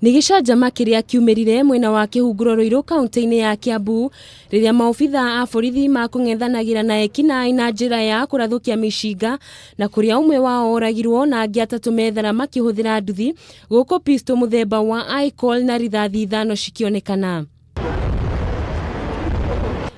Ni gicanjama kiria kiumirire mwena wa Kihunguro Ruiru kaunti-ini ya Kiambu riria maobithaa a borithi makung'ethanagira na Ekinai na njira ya kurathukia micinga na kuria umwe wao oragirwo na angi atatu methara makihuthira nduthi guku pisto muthemba wa alcohol na rithathi 5 cikionekana.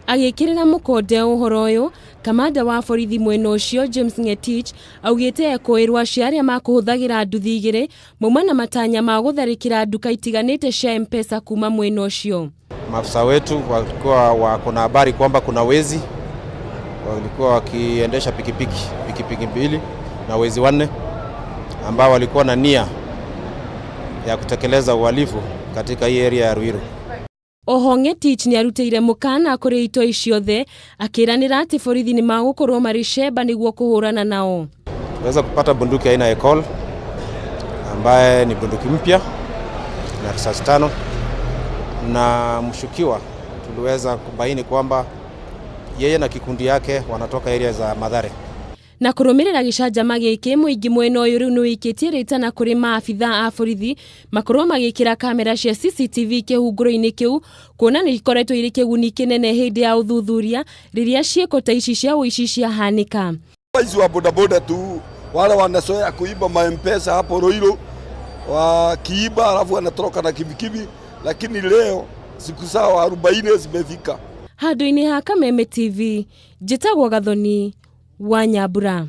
Agikirira mukonde uhoro uyu, Kamanda wa borithi mwena ucio James Ngetich augite akuirwa ciaria makuhuthagira nduthi igiri mauma na matanya ma gutharikira nduka itiganite cia mpesa Kuuma mwena ucio. Maafisa wetu walikuwa wako na habari kwamba kuna wezi walikuwa wakiendesha pikipiki mbili na wezi 4 ambao walikuwa na nia ya kutekeleza uhalifu katika hii area ya Ruiru. Oho Ngetich ni arutire mukana kuri itoi ciothe akiranira ati borithi ni magukorwo mari sheba niguo kuhurana nao. Tunaweza kupata bunduki aina ya call ambaye ni bunduki mpya na risasi 5 na mshukiwa tuliweza kubaini kwamba yeye na kikundi yake wanatoka area za Mathare. Na kurumirira gicanjama giki muingi mwena uyu riu niwikitie ritana kuri maabithaa a borithi makorwo magikira kamera cia CCTV kihunguro-ini kiu kuona ni ikoretwo iri kiguni kinene hindi ya uthuthuria riria cieko ta ici cia uici ciahanika. Waizi wa bodaboda tu wale wanasoea kuiba maempesa hapo Ruiru wakiiba alafu wanatoroka na kibikibi, lakini leo siku sawa 40 zimefika. Handu-ini ha Kameme TV, njitagwo Gathoni wa Nyambura.